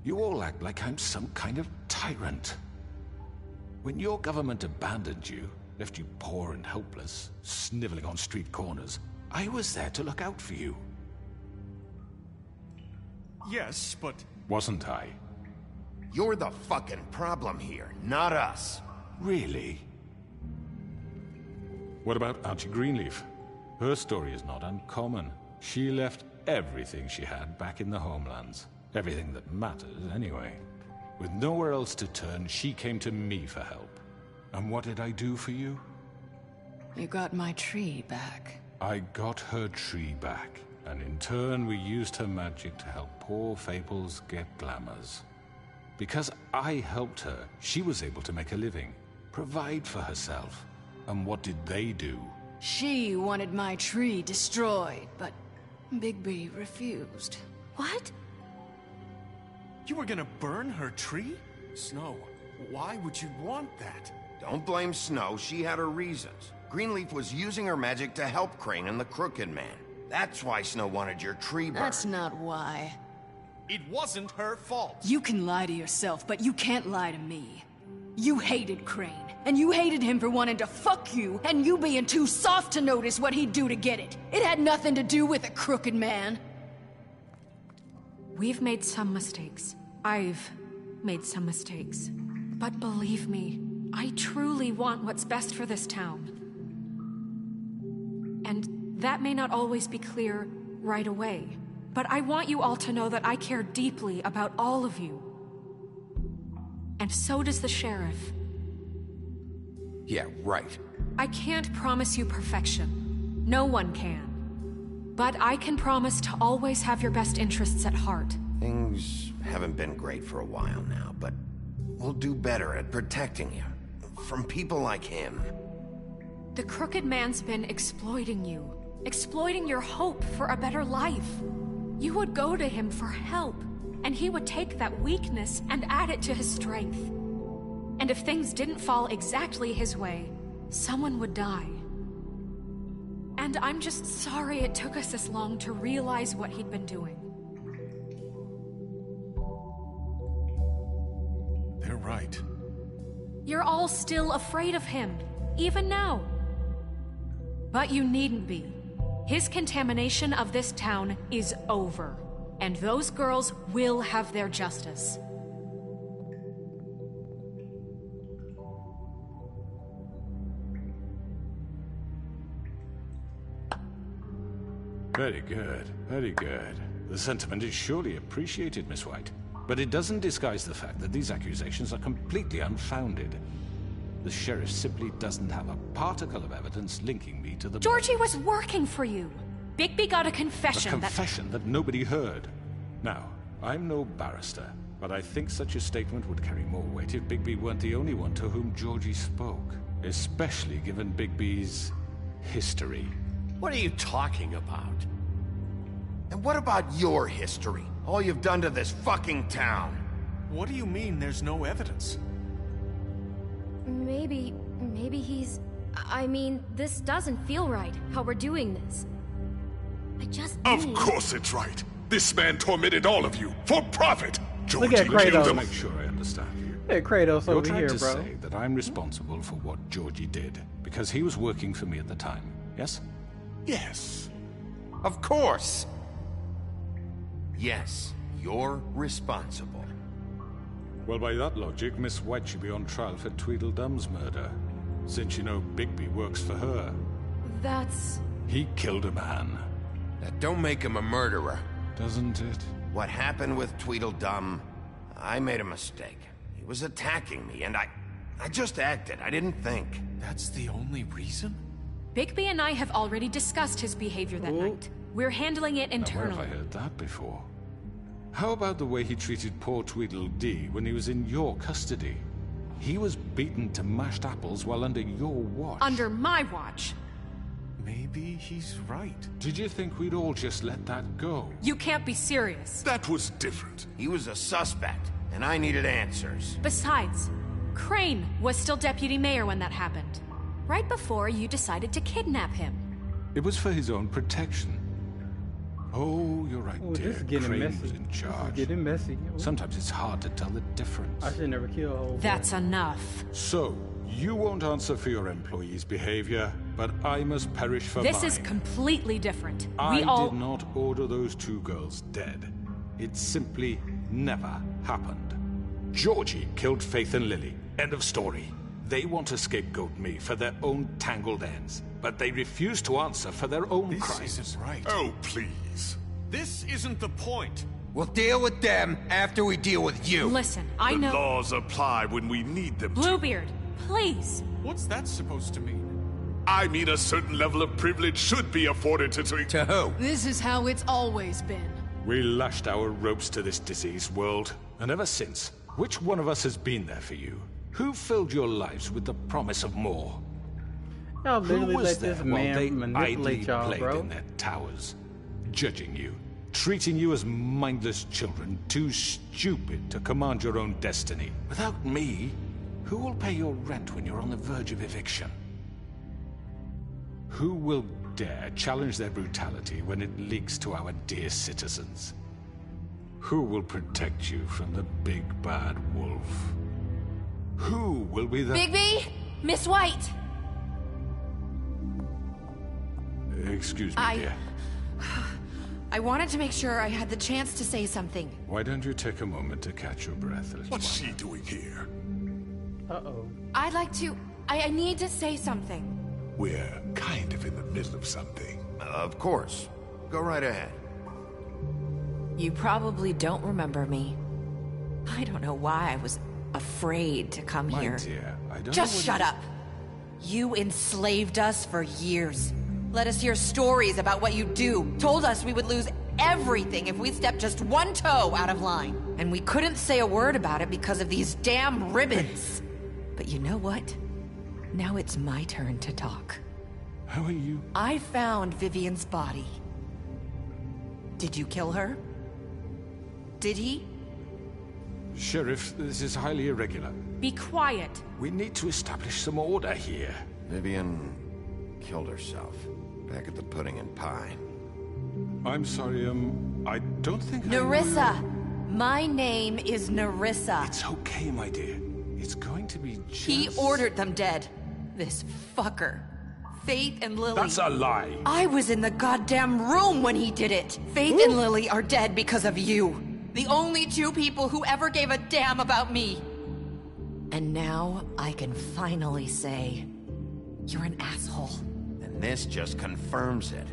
You all act like I'm some kind of tyrant. When your government abandoned you, left you poor and helpless, sniveling on street corners, I was there to look out for you. Yes, but... Wasn't I? You're the fucking problem here, not us. Really? What about Auntie Greenleaf? Her story is not uncommon. She left everything she had back in the homelands. Everything that matters, anyway. With nowhere else to turn, she came to me for help. And what did I do for you? You got my tree back. I got her tree back, and in turn we used her magic to help poor Fables get glamours. Because I helped her, she was able to make a living, provide for herself. And what did they do? She wanted my tree destroyed, but Bigby refused. What? You were gonna burn her tree? Snow, why would you want that? Don't blame Snow, she had her reasons. Greenleaf was using her magic to help Crane and the Crooked Man. That's why Snow wanted your tree burned. That's not why. It wasn't her fault. You can lie to yourself, but you can't lie to me. You hated Crane, and you hated him for wanting to fuck you, and you being too soft to notice what he'd do to get it. It had nothing to do with a Crooked Man. We've made some mistakes. I've made some mistakes. But believe me, I truly want what's best for this town. And that may not always be clear right away, but I want you all to know that I care deeply about all of you. And so does the sheriff. Yeah, right. I can't promise you perfection. No one can. But I can promise to always have your best interests at heart. Things haven't been great for a while now, but we'll do better at protecting you. From people like him. The Crooked Man's been exploiting you. Exploiting your hope for a better life. You would go to him for help, and he would take that weakness and add it to his strength. And if things didn't fall exactly his way, someone would die. And I'm just sorry it took us this long to realize what he'd been doing. They're right. You're all still afraid of him, even now. But you needn't be. His contamination of this town is over, and those girls will have their justice. Very good, very good. The sentiment is surely appreciated, Miss White. But it doesn't disguise the fact that these accusations are completely unfounded. The sheriff simply doesn't have a particle of evidence linking me to the... Georgie was working for you. Bigby got a confession A confession that nobody heard. Now, I'm no barrister, but I think such a statement would carry more weight if Bigby weren't the only one to whom Georgie spoke. Especially given Bigby's history. What are you talking about? And what about your history? All you've done to this fucking town? What do you mean there's no evidence? Maybe he's... I mean, this doesn't feel right, how we're doing this. I just Of need... course it's right. This man tormented all of you for profit. Look Georgie at Kratos. killed him. Make sure I understand you. Hey, Kratos You're over trying here, to bro. say that I'm responsible for what Georgie did because he was working for me at the time, yes? Yes. Of course. Yes, you're responsible. Well, by that logic, Miss White should be on trial for Tweedledum's murder, since you know Bigby works for her. That's... He killed a man. That don't make him a murderer. Doesn't it? What happened with Tweedledum, I made a mistake. He was attacking me, and I just acted. I didn't think. That's the only reason? Bigby and I have already discussed his behavior that night. We're handling it Now, where internally. have I heard that before? How about the way he treated poor Tweedledee when he was in your custody? He was beaten to mashed apples while under your watch. Under my watch. Maybe he's right. Did you think we'd all just let that go? You can't be serious. That was different. He was a suspect, and I needed answers. Besides, Crane was still deputy mayor when that happened. Right before you decided to kidnap him. It was for his own protection. Oh, you're right, Oh, dear. this is getting Crane messy. was in This is charge. getting messy. Ooh. Sometimes it's hard to tell the difference. I should never kill a whole boy. That's enough. So, you won't answer for your employees' behavior, but I must perish for This mine. is completely different. I We all... did not order those two girls dead. It simply never happened. Georgie killed Faith and Lily. End of story. They want to scapegoat me for their own tangled ends, but they refuse to answer for their own crimes. This isn't right. Oh, please. This isn't the point. We'll deal with them after we deal with you. Listen, I The know... laws apply when we need them to. Bluebeard, please. What's that supposed to mean? I mean a certain level of privilege should be afforded to... To who? This is how it's always been. We lashed our ropes to this diseased world, and ever since, which one of us has been there for you? Who filled your lives with the promise of more? Y'all Who literally was let there this while they man manipulate idly y'all, played bro. in their towers, judging you, treating you as mindless children, too stupid to command your own destiny? Without me, who will pay your rent when you're on the verge of eviction? Who will dare challenge their brutality when it leaks to our dear citizens? Who will protect you from the big bad wolf? Who will be the... Bigby? Miss White! Excuse me, dear. I wanted to make sure I had the chance to say something. Why don't you take a moment to catch your breath, Elizabeth? What's she doing here? Uh-oh. I'd like to... I need to say something. We're kind of in the middle of something. Of course. Go right ahead. You probably don't remember me. I don't know why I was afraid to come My here. dear, I don't Just know what shut up. You enslaved us for years. Let us hear stories about what you do. Told us we would lose everything if we stepped just one toe out of line. And we couldn't say a word about it because of these damn ribbons. But you know what? Now it's my turn to talk. How are you? I found Vivian's body. Did you kill her? Did he? Sheriff, this is highly irregular. Be quiet. We need to establish some order here. Vivian killed herself back at the Pudding and Pie. I'm sorry, I don't think Nerissa! My name is Nerissa. It's okay, my dear. It's going to be just... He ordered them dead. This fucker. Faith and Lily. That's a lie. I was in the goddamn room when he did it. Faith and Lily are dead because of you. The only two people who ever gave a damn about me. And now I can finally say, you're an asshole. And this just confirms it.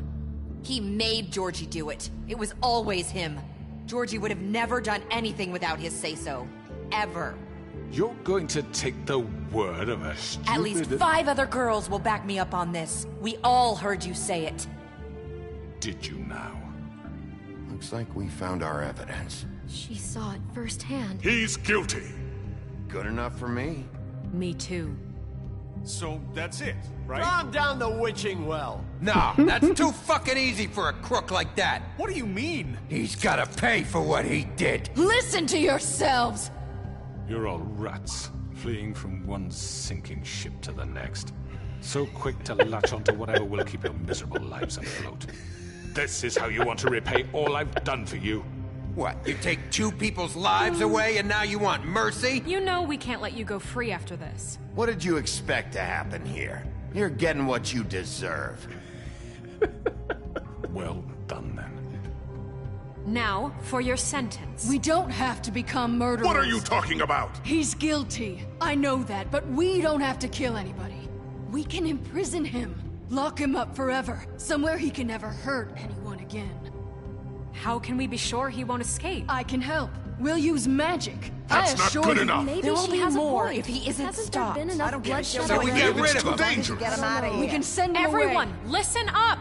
He made Georgie do it. It was always him. Georgie would have never done anything without his say-so. Ever. You're going to take the word of a stupid... At least 5 other girls will back me up on this. We all heard you say it. Did you now? Looks like we found our evidence. She saw it firsthand. He's guilty. Good enough for me. Me too. So that's it, right? Calm down the witching well. No, that's too fucking easy for a crook like that. What do you mean? He's gotta pay for what he did. Listen to yourselves! You're all rats, fleeing from one sinking ship to the next. So quick to latch onto whatever will keep your miserable lives afloat. This is how you want to repay all I've done for you? What, you take 2 people's lives away and now you want mercy? You know we can't let you go free after this. What did you expect to happen here? You're getting what you deserve. Well done, then. Now, for your sentence. We don't have to become murderers. What are you talking about? He's guilty. I know that, but we don't have to kill anybody. We can imprison him. Lock him up forever. Somewhere he can never hurt anyone again. How can we be sure he won't escape? I can help. We'll use magic. That's I not assure good you. enough. Maybe There will she be has more a point. if he isn't Hasn't stopped. there been enough I don't get it. bloodshed So we already? get rid It's of too him. dangerous. Get him out of here. We can send him Everyone, away. listen up!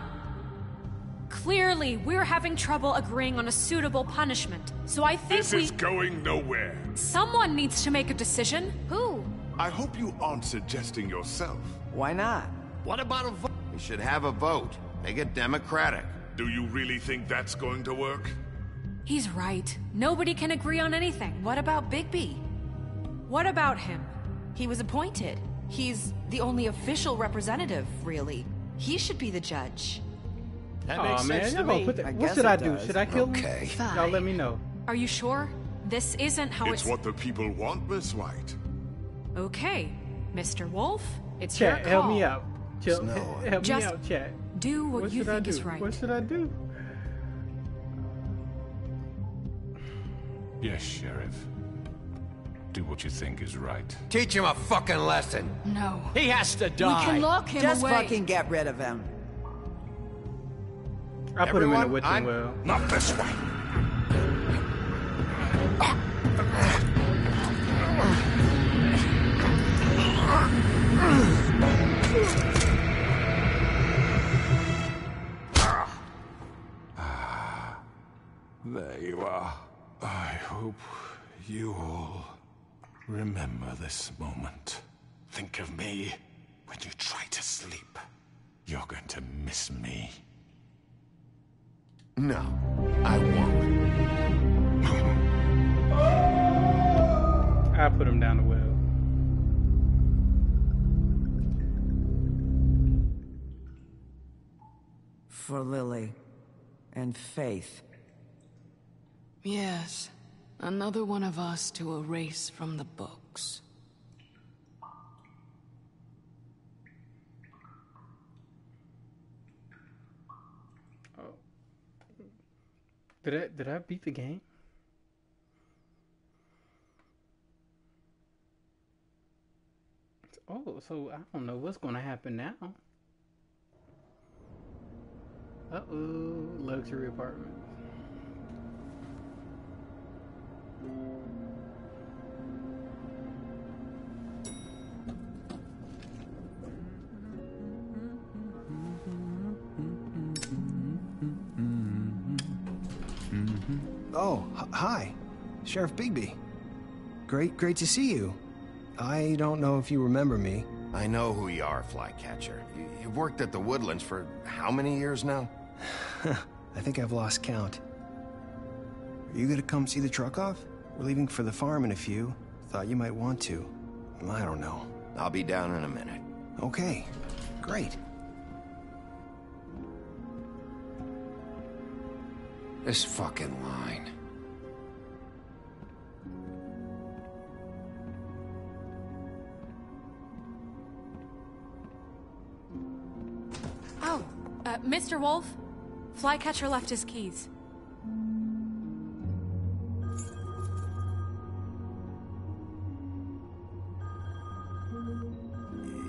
Clearly, we're having trouble agreeing on a suitable punishment. So I think This is going nowhere. someone needs to make a decision. Who? I hope you aren't suggesting yourself. Why not? What about a vote? We should have a vote. Make it democratic. Do you really think that's going to work? He's right. Nobody can agree on anything. What about Bigby? What about him? He was appointed. He's the only official representative, really. He should be the judge. Aw, man, y'all gonna put that. What should I do? Should I kill him? Fine. Y'all let me know. Are you sure? This isn't how It's what the people want, Miss White. Okay, Mr. Wolf, it's Chat, your call. help me out. Help me Just out, chat. do what you should I think do? is right. What should I do? Yes, Sheriff. Do what you think is right. Teach him a fucking lesson. No. He has to die. We can lock him Just away. fucking get rid of him. I put him in a Everyone, witching I'm- well. Not this way. There you are. I hope you all remember this moment. Think of me when you try to sleep. You're going to miss me. No, I won't. I put him down the well. For Lily and Faith. Yes. Another one of us to erase from the books. Did I beat the game? Oh, so I don't know what's gonna happen now. Uh-oh, luxury apartment. Oh, hi. Sheriff Bigby. Great to see you. I don't know if you remember me. I know who you are, Flycatcher. You've worked at the Woodlands for how many years now? I think I've lost count. Are you gonna come see the truck off? We're leaving for the farm in a few. Thought you might want to. I don't know. I'll be down in a minute. Okay, great. This fucking line. Oh, Mr. Wolf, Flycatcher left his keys.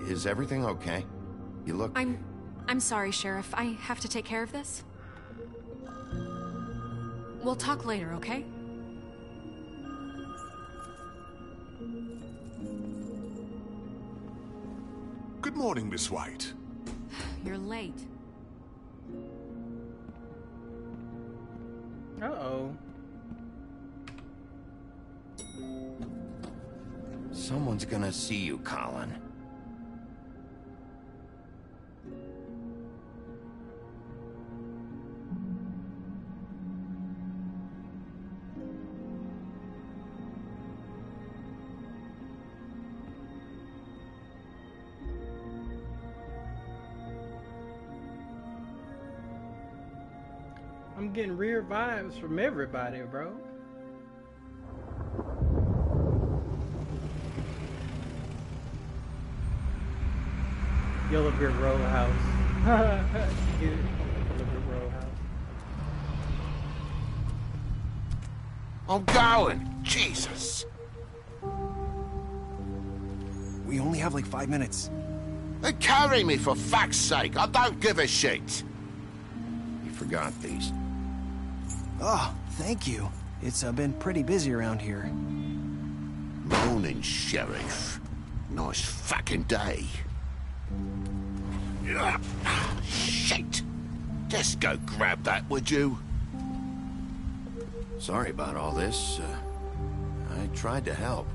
Is everything okay? You look... I'm sorry, Sheriff. I have to take care of this. We'll talk later, okay? Good morning, Miss White. You're late. Uh-oh. Someone's gonna see you, Colin. I'm getting weird vibes from everybody, bro. Yellow Brick Road House. Yellow Brick Road House. I'm going. Jesus. We only have like 5 minutes. They carry me for fuck's sake. I don't give a shit. You forgot these. Oh, thank you. It's been pretty busy around here. Morning, Sheriff. Nice fucking day. Shit. Just go grab that, would you? Sorry about all this. I tried to help.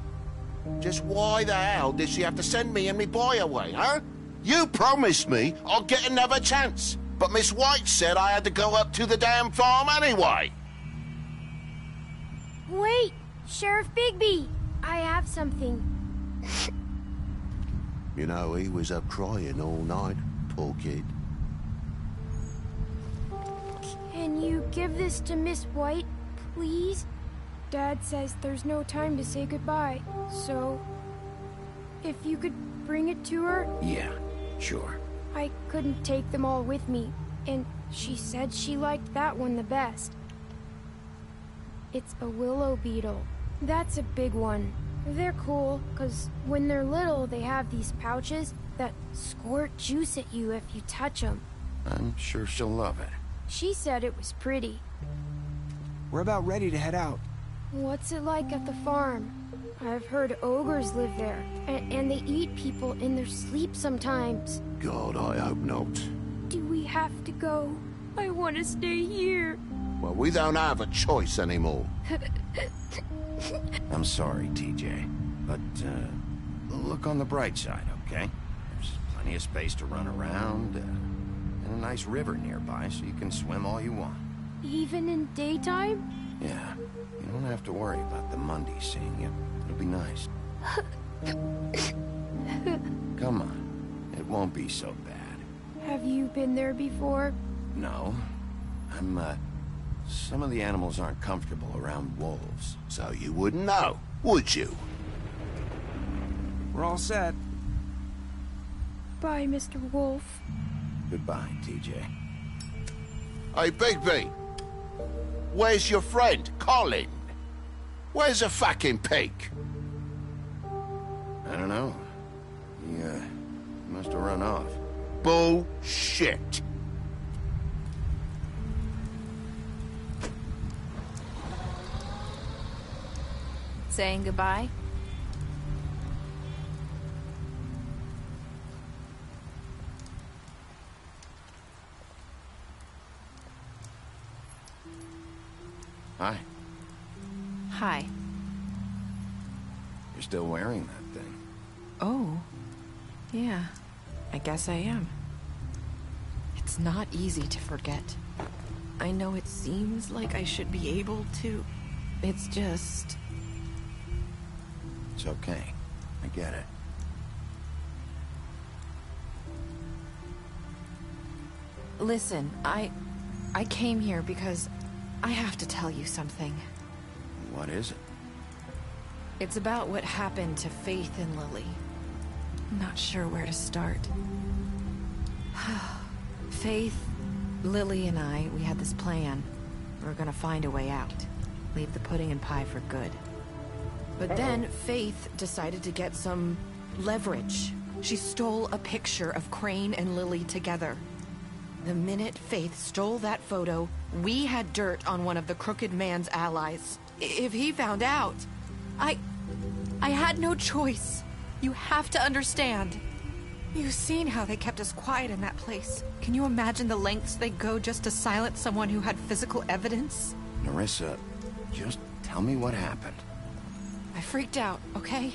Just why the hell did she have to send me and me boy away, huh? You promised me I'll get another chance, but Miss White said I had to go up to the damn farm anyway. Wait, Sheriff Bigby, I have something. You know, he was up crying all night, poor kid. Can you give this to Miss White, please? Dad says there's no time to say goodbye, so if you could bring it to her? Yeah, sure. I couldn't take them all with me, and she said she liked that one the best. It's a willow beetle. That's a big one. They're cool, because when they're little, they have these pouches that squirt juice at you if you touch them. I'm sure she'll love it. She said it was pretty. We're about ready to head out. What's it like at the farm? I've heard ogres live there, and they eat people in their sleep sometimes. God, I hope not. Do we have to go? I want to stay here. Well, we don't have a choice anymore. I'm sorry, TJ, but look on the bright side, okay? There's plenty of space to run around, and a nice river nearby, so you can swim all you want. Even in daytime? Yeah, you don't have to worry about the Mundies seeing you. It'll be nice. Come on, it won't be so bad. Have you been there before? No, some of the animals aren't comfortable around wolves. So you wouldn't know, would you? We're all set. Bye, Mr. Wolf. Goodbye, TJ. Hey, Bigby. Where's your friend, Colin? Where's the fucking pig? I don't know. He must have run off. Bullshit. Saying goodbye? Hi. Hi. You're still wearing that thing. Oh. Yeah. I guess I am. It's not easy to forget. I know it seems like I should be able to. It's just... It's okay. I get it. Listen, I came here because I have to tell you something. What is it? It's about what happened to Faith and Lily. I'm not sure where to start. Faith, Lily, and I, we had this plan. We were gonna find a way out. Leave the pudding and pie for good. But then Faith decided to get some leverage. She stole a picture of Crane and Lily together. The minute Faith stole that photo, we had dirt on one of the Crooked Man's allies. If he found out, I had no choice. You have to understand. You've seen how they kept us quiet in that place. Can you imagine the lengths they go just to silence someone who had physical evidence? Nerissa, just tell me what happened. I freaked out, okay?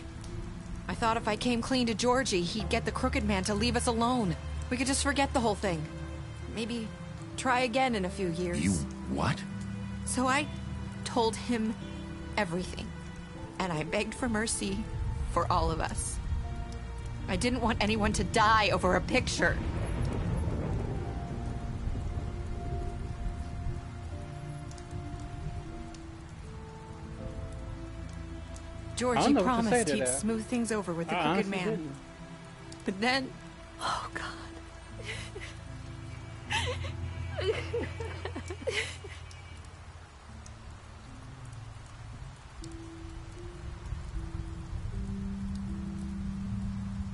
I thought if I came clean to Georgie, he'd get the Crooked Man to leave us alone. We could just forget the whole thing. Maybe try again in a few years. You what? So I told him everything. And I begged for mercy for all of us. I didn't want anyone to die over a picture. Georgie promised he'd smooth things over with the Crooked Man. Didn't. But then... Oh, God.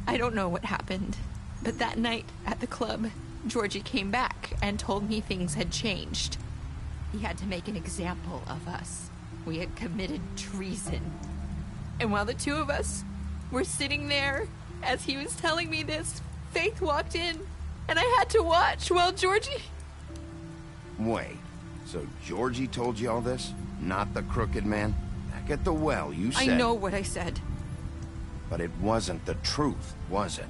I don't know what happened, but that night at the club, Georgie came back and told me things had changed. He had to make an example of us. We had committed treason. And while the two of us were sitting there, as he was telling me this, Faith walked in, and I had to watch while Georgie... Wait, so Georgie told you all this? Not the Crooked Man? Back at the well, you said... I know what I said. But it wasn't the truth, was it?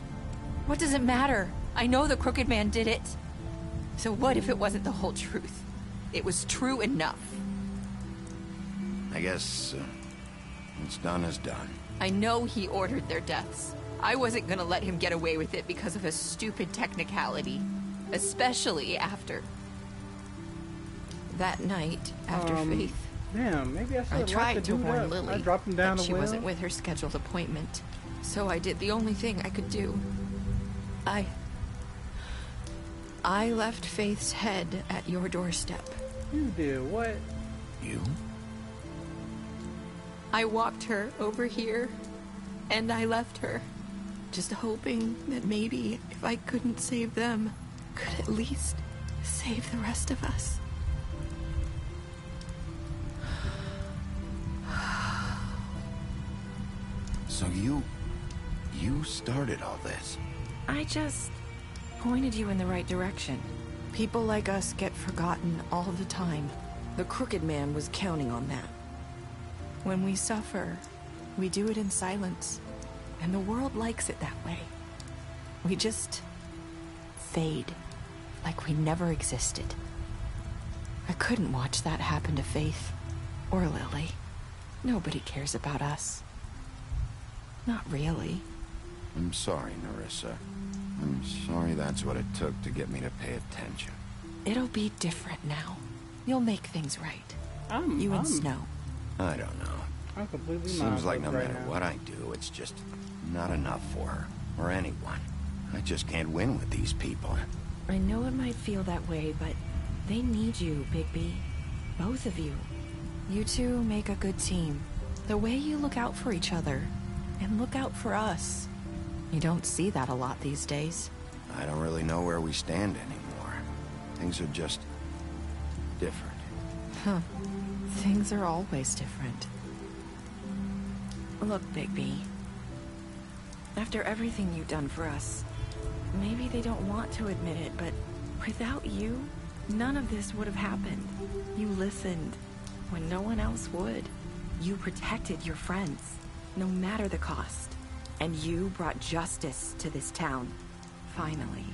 What does it matter? I know the Crooked Man did it. So what if it wasn't the whole truth? It was true enough. I guess what's done is done. I know he ordered their deaths. I wasn't gonna let him get away with it because of a stupid technicality. Especially after... that night, after Faith. Damn, maybe I tried to warn Lily I dropped him down that the she well. wasn't with her scheduled appointment. So I did the only thing I could do. I left Faith's head at your doorstep. You did what? You? I walked her over here, and I left her. Just hoping that maybe, if I couldn't save them, could at least save the rest of us. So you started all this? I just pointed you in the right direction. People like us get forgotten all the time. The Crooked Man was counting on that. When we suffer, we do it in silence. And the world likes it that way. We just fade, like we never existed. I couldn't watch that happen to Faith, or Lily. Nobody cares about us. Not really. I'm sorry, Nerissa. I'm sorry that's what it took to get me to pay attention. It'll be different now. You'll make things right. You and Snow. I don't know. I'm completely Seems like no right matter now. what I do, it's just not enough for her, or anyone. I just can't win with these people. I know it might feel that way, but they need you, Bigby. Both of you. You two make a good team. The way you look out for each other, and look out for us. You don't see that a lot these days. I don't really know where we stand anymore. Things are just different. Huh. Things are always different. Look, Bigby. After everything you've done for us, maybe they don't want to admit it, but without you, none of this would have happened. You listened when no one else would. You protected your friends, no matter the cost. And you brought justice to this town. Finally.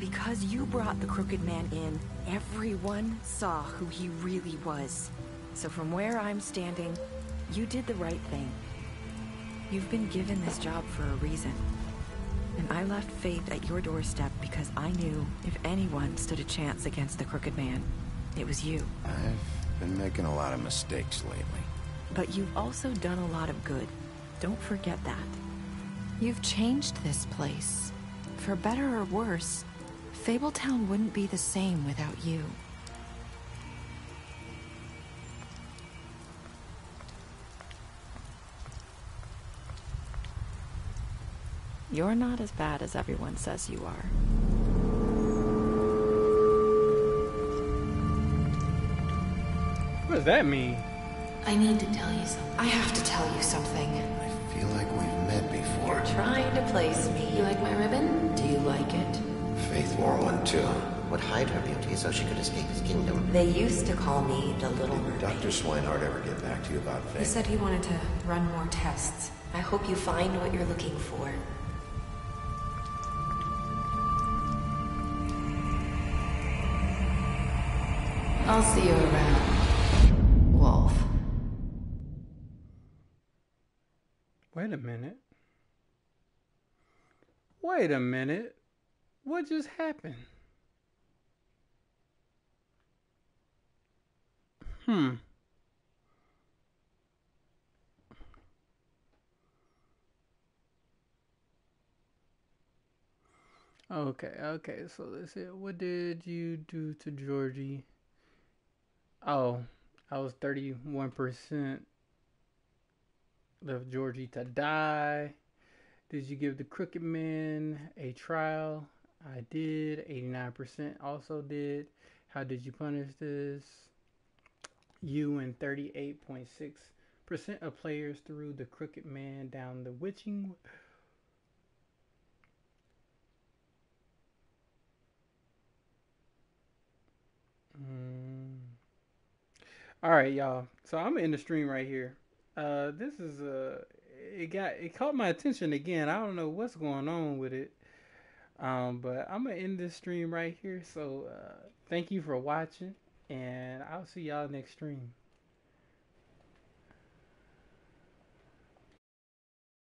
Because you brought the Crooked Man in, everyone saw who he really was. So from where I'm standing, you did the right thing. You've been given this job for a reason. And I left Faith at your doorstep because I knew if anyone stood a chance against the Crooked Man, it was you. I've been making a lot of mistakes lately. But you've also done a lot of good. Don't forget that. You've changed this place. For better or worse, Fabletown wouldn't be the same without you. You're not as bad as everyone says you are. What does that mean? I need to tell you something. I have to tell you something. I feel like we've met before. You're trying to place me. You like my ribbon? Do you like it? Faith wore one too. Would hide her beauty so she could escape his kingdom. They used to call me the Little Mermaid. Dr. Swinehart ever get back to you about Faith? He said he wanted to run more tests. I hope you find what you're looking for. I'll see you around, Wolf. Wait a minute. Wait a minute. What just happened? Okay, so let's see. What did you do to Georgie? Oh, I was 31% left Georgie to die. Did you give the Crooked Men a trial? I did. 89% also did. How did you punish this? You and 38.6% of players threw the Crooked Man down the witching. All right, y'all. So I'm in the stream right here. This is it caught my attention again. I don't know what's going on with it. But I'm gonna end this stream right here. So thank you for watching, and I'll see y'all next stream.